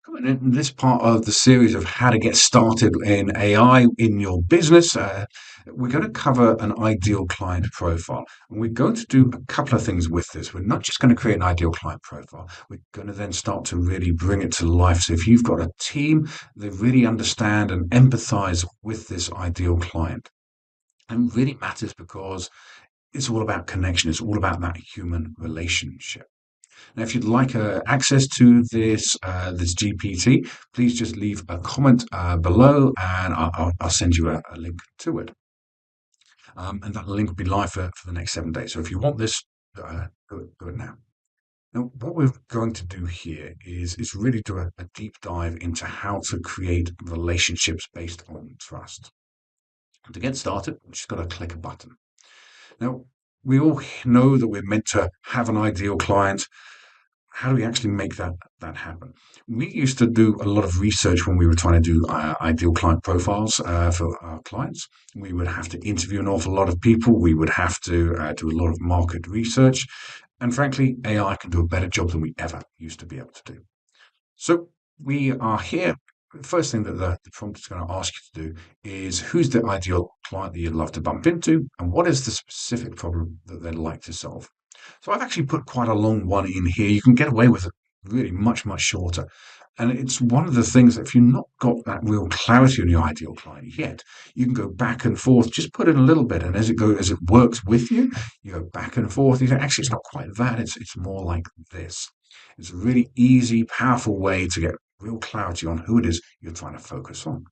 In this part of the series of how to get started in AI in your business, we're going to cover an ideal client profile. And we're going to do a couple of things with this. We're not just going to create an ideal client profile, we're going to then start to really bring it to life. So if you've got a team, they really understand and empathize with this ideal client. And it really matters because it's all about connection, it's all about that human relationship. Now, if you'd like access to this GPT, please just leave a comment below, and I'll send you a link to it. And that link will be live for the next 7 days. So if you want this, do it now. Now, what we're going to do here is really do a deep dive into how to create relationships based on trust. And to get started, we've just got to click a button. Now, we all know that we're meant to have an ideal client. How do we actually make that happen? We used to do a lot of research when we were trying to do ideal client profiles for our clients. We would have to interview an awful lot of people. We would have to do a lot of market research. And frankly, AI can do a better job than we ever used to be able to do. So we are here. The first thing that the prompt is going to ask you to do is who's the ideal client that you'd love to bump into, and what is the specific problem that they'd like to solve. So I've actually put quite a long one in here. You can get away with it really much, much shorter. And it's one of the things that if you've not got that real clarity on your ideal client yet, you can go back and forth, just put in a little bit. And as it works with you, you go back and forth. You say, actually, it's not quite that. It's more like this. It's a really easy, powerful way to get real clarity on who it is you're trying to focus on.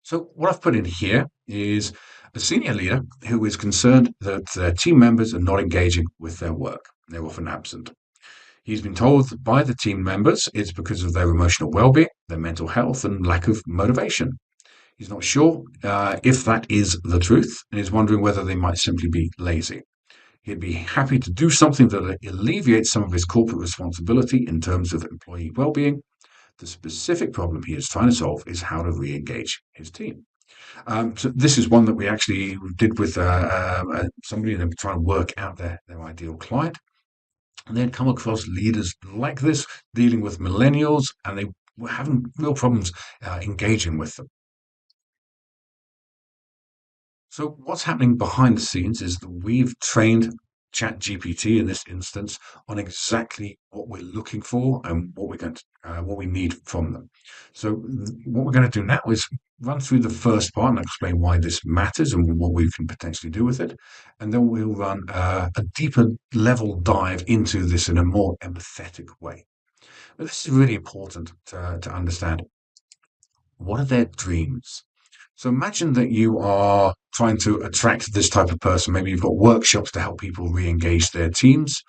So what I've put in here is a senior leader who is concerned that their team members are not engaging with their work. They're often absent. He's been told by the team members it's because of their emotional well-being, their mental health, and lack of motivation. He's not sure if that is the truth, and is wondering whether they might simply be lazy. He'd be happy to do something that alleviates some of his corporate responsibility in terms of employee well-being. The specific problem he is trying to solve is how to re-engage his team. So this is one that we actually did with somebody, and they were trying to work out their ideal client. And they'd come across leaders like this dealing with millennials, and they were having real problems engaging with them. So what's happening behind the scenes is that we've trained ChatGPT in this instance on exactly what we're looking for and what we need from them. So what we're going to do now is run through the first part and explain why this matters and what we can potentially do with it, and then we'll run a deeper level dive into this in a more empathetic way. But this is really important to understand. What are their dreams? So imagine that you are trying to attract this type of person. Maybe you've got workshops to help people re-engage their teams.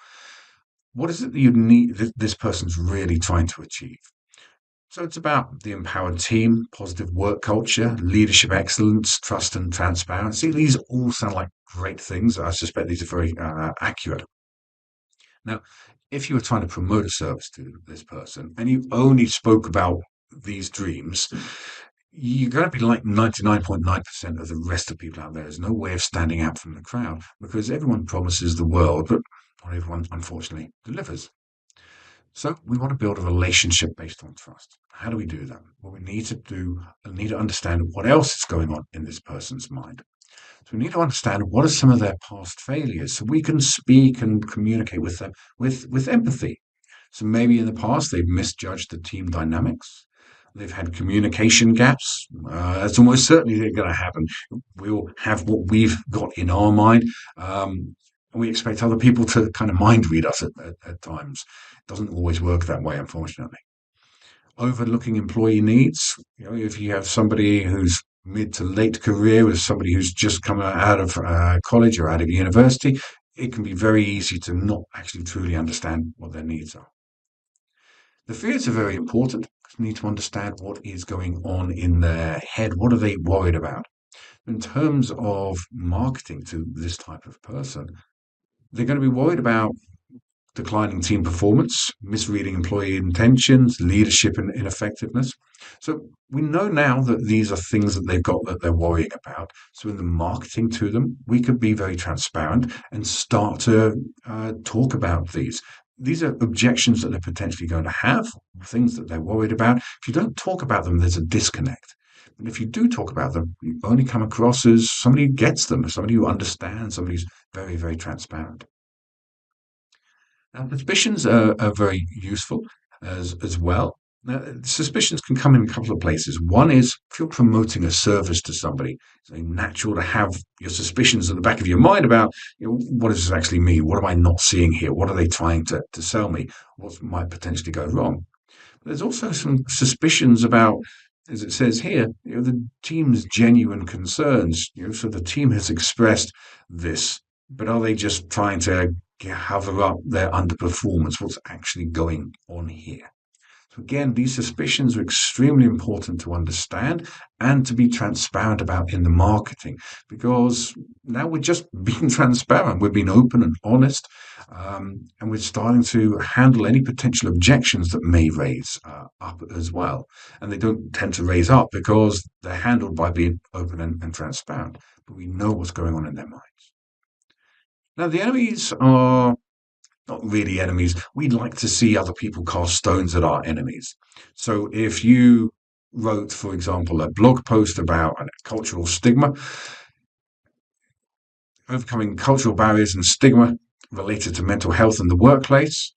What is it that you need this person's really trying to achieve? So it's about the empowered team, positive work culture, leadership excellence, trust and transparency. These all sound like great things. I suspect these are very accurate. Now, if you were trying to promote a service to this person and you only spoke about these dreams, you're going to be like 99.9% of the rest of people out there. There's no way of standing out from the crowd because everyone promises the world, but not everyone, unfortunately, delivers. So we want to build a relationship based on trust. How do we do that? Well, we need to understand what else is going on in this person's mind. So we need to understand what are some of their past failures so we can speak and communicate with them with empathy. So maybe in the past they've misjudged the team dynamics. They've had communication gaps. That's almost certainly going to happen. We'll have what we've got in our mind. And we expect other people to kind of mind read us at times. It doesn't always work that way, unfortunately. Overlooking employee needs. If you have somebody who's mid to late career with somebody who's just come out of college or out of university, it can be very easy to not actually truly understand what their needs are. The fears are very important because we need to understand what is going on in their head. What are they worried about? In terms of marketing to this type of person, they're going to be worried about declining team performance, misreading employee intentions, leadership and ineffectiveness. So we know now that these are things that they've got that they're worrying about. So in the marketing to them, we could be very transparent and start to talk about these. these are objections that they're potentially going to have, things that they're worried about. If you don't talk about them, there's a disconnect. And if you do talk about them, you only come across as somebody who gets them, somebody who understands, somebody who's very, very transparent. Now, suspicions are very useful as well. Now, suspicions can come in a couple of places. One is if you're promoting a service to somebody, it's very natural to have your suspicions at the back of your mind about, what does this actually mean? What am I not seeing here? What are they trying to sell me? What might potentially go wrong? But there's also some suspicions about, as it says here, the team's genuine concerns. So the team has expressed this, but are they just trying to cover up their underperformance? What's actually going on here? So again, these suspicions are extremely important to understand and to be transparent about in the marketing, because now we're just being transparent. We're being open and honest, and we're starting to handle any potential objections that may raise up as well. And they don't tend to raise up because they're handled by being open and transparent, but we know what's going on in their minds. Now, the enemies are not really enemies. We'd like to see other people cast stones at our enemies. So if you wrote, for example, a blog post about cultural stigma, overcoming cultural barriers and stigma related to mental health in the workplace,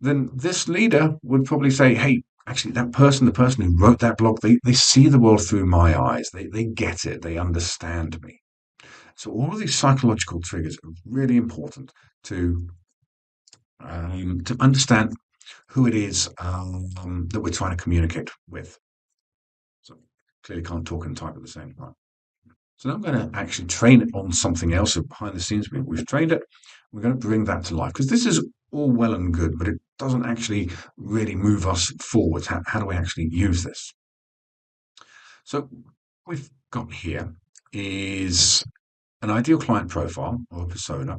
then this leader would probably say, hey, actually, the person who wrote that blog, they see the world through my eyes. They get it. They understand me. So all of these psychological triggers are really important to understand who it is that we're trying to communicate with. So clearly can't talk and type at the same time. So now I'm going to actually train it on something else. So behind the scenes, we've trained it. We're going to bring that to life, because this is all well and good, but it doesn't actually really move us forward. How do we actually use this? So what we've got here is an ideal client profile or persona.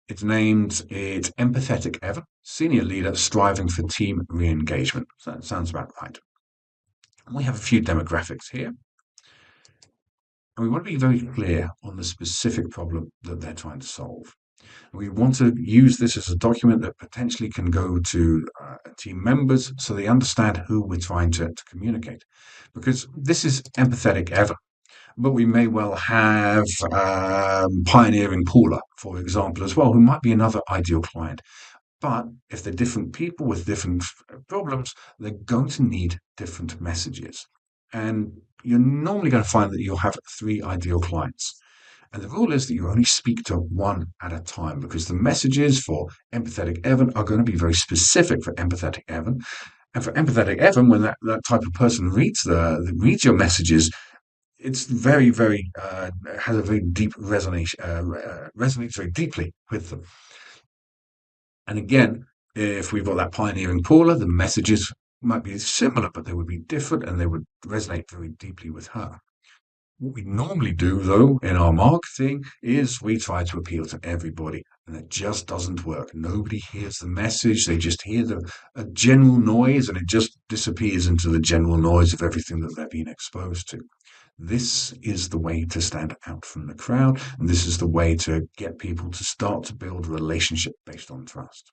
It's named Empathetic Evan, Senior Leader Striving for Team Re-engagement. So that sounds about right. And we have a few demographics here. And we want to be very clear on the specific problem that they're trying to solve. We want to use this as a document that potentially can go to team members so they understand who we're trying to communicate. Because this is Empathetic Evan, but we may well have Pioneering Paula, for example, as well, who might be another ideal client. But if they're different people with different problems, they're going to need different messages. And you're normally going to find that you'll have 3 ideal clients. And the rule is that you only speak to one at a time, because the messages for Empathetic Evan are going to be very specific for Empathetic Evan. And for Empathetic Evan, when that type of person reads your messages, it's very, very has a very deep resonance, resonates very deeply with them. And again, if we've got that Pioneering Paula, the messages might be similar, but they would be different, and they would resonate very deeply with her. What we normally do, though, in our marketing is we try to appeal to everybody, and it just doesn't work. Nobody hears the message. They just hear a general noise, and it just disappears into the general noise of everything that they're being exposed to. This is the way to stand out from the crowd, and this is the way to get people to start to build a relationship based on trust.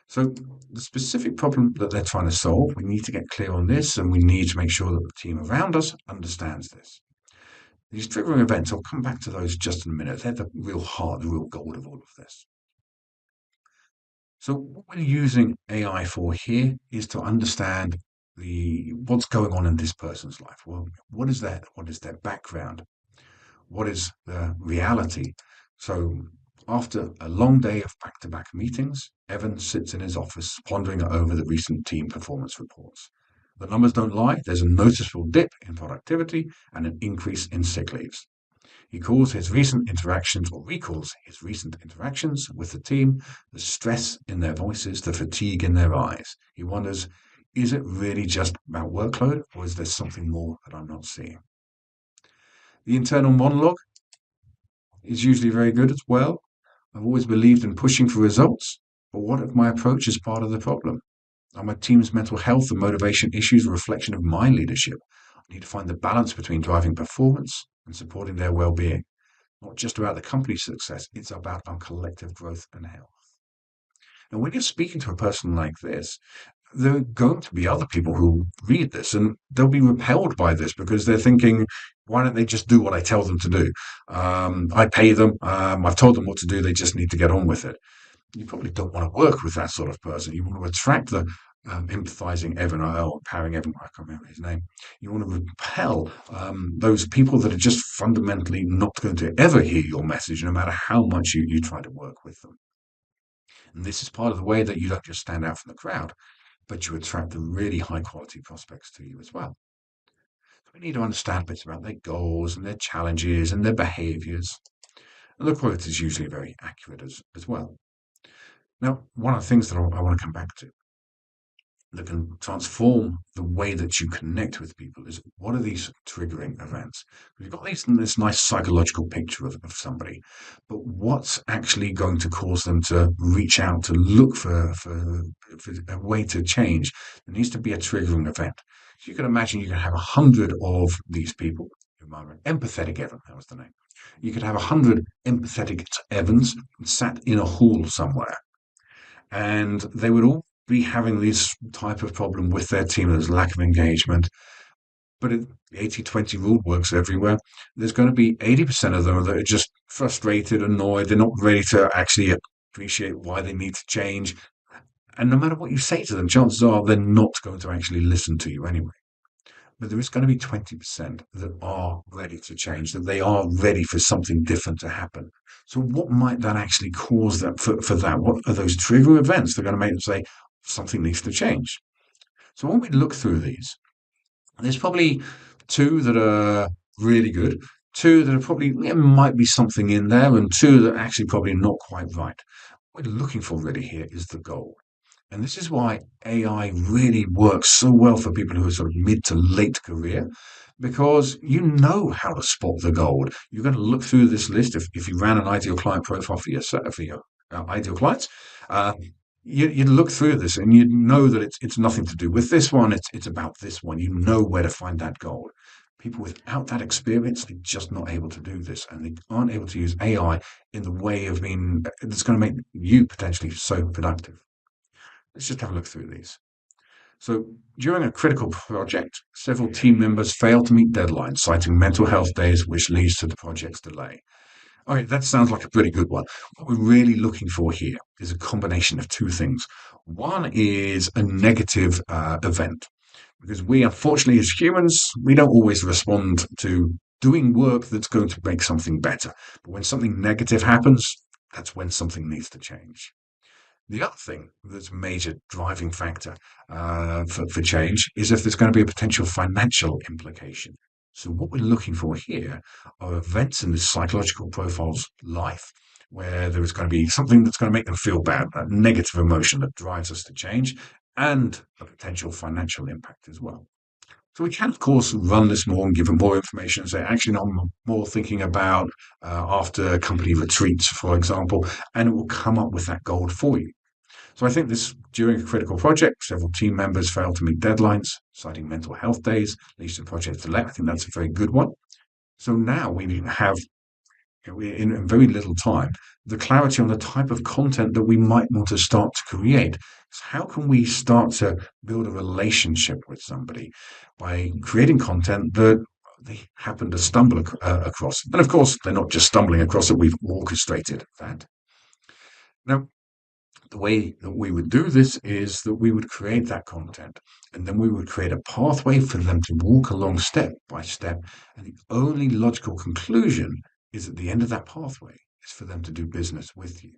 So the specific problem that they're trying to solve, we need to get clear on this, and we need to make sure that the team around us understands this. These triggering events, I'll come back to those just in a minute. They're the real heart, the real gold of all of this. So what we're using AI for here is to understand what's going on in this person's life. Well, what is that? What is their background? What is the reality? So after a long day of back-to-back meetings, Evan sits in his office pondering over the recent team performance reports. The numbers don't lie. There's a noticeable dip in productivity and an increase in sick leaves. He recalls his recent interactions with the team, the stress in their voices, the fatigue in their eyes. He wonders, is it really just about workload, or is there something more that I'm not seeing? The internal monologue is usually very good as well. I've always believed in pushing for results, but what if my approach is part of the problem? Are my team's mental health and motivation issues a reflection of my leadership? I need to find the balance between driving performance and supporting their well-being. Not just about the company's success, it's about our collective growth and health. And when you're speaking to a person like this, there are going to be other people who read this and they'll be repelled by this because they're thinking, why don't they just do what I tell them to do? I pay them. I've told them what to do. They just need to get on with it. You probably don't want to work with that sort of person. You want to attract the empathizing Evan or empowering Evan. I can't remember his name. You want to repel those people that are just fundamentally not going to ever hear your message, no matter how much you try to work with them. And this is part of the way that you don't just stand out from the crowd, but you attract the really high quality prospects to you as well. So we need to understand bits about their goals and their challenges and their behaviors. And the quote is usually very accurate as well. Now, one of the things that I want to come back to that can transform the way that you connect with people is what are these triggering events? We've got this nice psychological picture of somebody, but what's actually going to cause them to reach out to look for a way to change? There needs to be a triggering event. So you can imagine you can have 100 of these people. Empathetic Evan, that was the name. You could have 100 empathetic Evans sat in a hall somewhere, and they would all be having this type of problem with their team. There's lack of engagement, but the 80-20 rule works everywhere. There's going to be 80% of them that are just frustrated, annoyed. They're not ready to actually appreciate why they need to change. And no matter what you say to them, chances are they're not going to actually listen to you anyway. But there is going to be 20% that are ready to change, that they are ready for something different to happen. So what might that actually cause them for that? What are those trigger events that are going to make them say something needs to change? So when we look through these, there's probably two that are really good, two that are probably there might be something in there, and two that are actually probably not quite right. What we're looking for really here is the goal. And this is why AI really works so well for people who are sort of mid to late career, because you know how to spot the gold. You're going to look through this list. If you ran an ideal client profile for your ideal clients, uh, you'd look through this and you'd know that it's nothing to do with this one. It's about this one. You know where to find that gold. People without that experience, they're just not able to do this, and they aren't able to use AI in the way of being that's going to make you potentially so productive. Let's just have a look through these. So, during a critical project, several team members failed to meet deadlines, citing mental health days, which leads to the project's delay. All right, that sounds like a pretty good one. What we're really looking for here is a combination of two things. One is a negative event, because we, unfortunately, as humans, we don't always respond to doing work that's going to make something better. But when something negative happens, that's when something needs to change. The other thing that's a major driving factor for change is if there's going to be a potential financial implication. So what we're looking for here are events in the psychological profile's life where there is going to be something that's going to make them feel bad, that negative emotion that drives us to change, and a potential financial impact as well. So we can, of course, run this more and give them more information and say, actually, I'm more thinking about after company retreats, for example, and it will come up with that goal for you. So I think this during a critical project, several team members failed to meet deadlines, citing mental health days, leads to project delay. I think that's a very good one. So now we have, in very little time, the clarity on the type of content that we might want to start to create. So how can we start to build a relationship with somebody by creating content that they happen to stumble across? And of course, they're not just stumbling across it, we've orchestrated that. Now, the way that we would do this is that we would create that content and then we would create a pathway for them to walk along step by step. And the only logical conclusion is at the end of that pathway is for them to do business with you.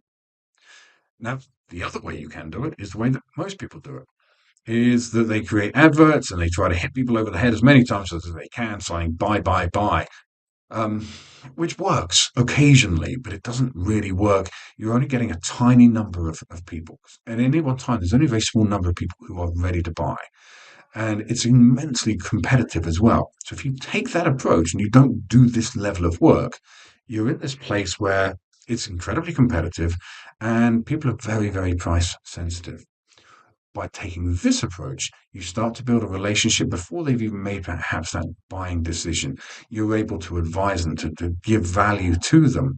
Now, the other way you can do it is the way that most people do it, is that they create adverts and they try to hit people over the head as many times as they can, saying buy, buy, buy, which works occasionally, but it doesn't really work. You're only getting a tiny number of people. At any one time, there's only a very small number of people who are ready to buy. And it's immensely competitive as well. So if you take that approach and you don't do this level of work, you're in this place where it's incredibly competitive and people are very, very price sensitive. By taking this approach, you start to build a relationship before they've even made perhaps that buying decision. You're able to advise them, to give value to them.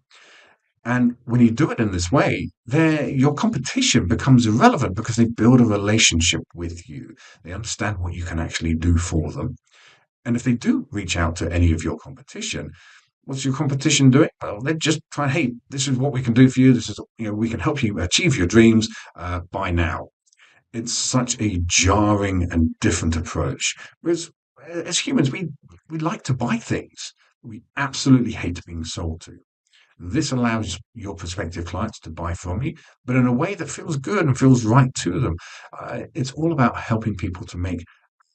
And when you do it in this way, your competition becomes irrelevant because they build a relationship with you. They understand what you can actually do for them. And if they do reach out to any of your competition, what's your competition doing? Well, they're just trying, hey, this is what we can do for you. This is, we can help you achieve your dreams by now. It's such a jarring and different approach. Whereas as humans, we like to buy things. We absolutely hate being sold to. This allows your prospective clients to buy from you, but in a way that feels good and feels right to them. It's all about helping people to make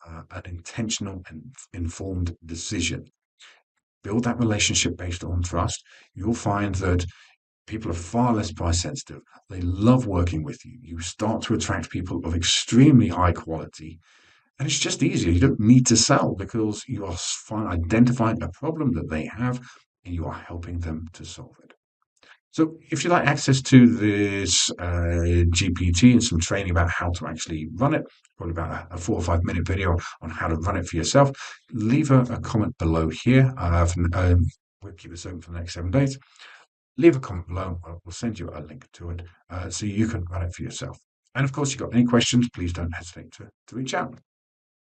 an intentional and informed decision. Build that relationship based on trust. You'll find that people are far less price sensitive. They love working with you. You start to attract people of extremely high quality. And it's just easier. You don't need to sell because you are identifying a problem that they have and you are helping them to solve it. So, if you'd like access to this GPT and some training about how to actually run it, probably about a 4 or 5 minute video on how to run it for yourself, leave a comment below here. We'll keep this open for the next 7 days. Leave a comment below. We'll send you a link to it so you can run it for yourself. And of course, if you've got any questions, please don't hesitate to reach out.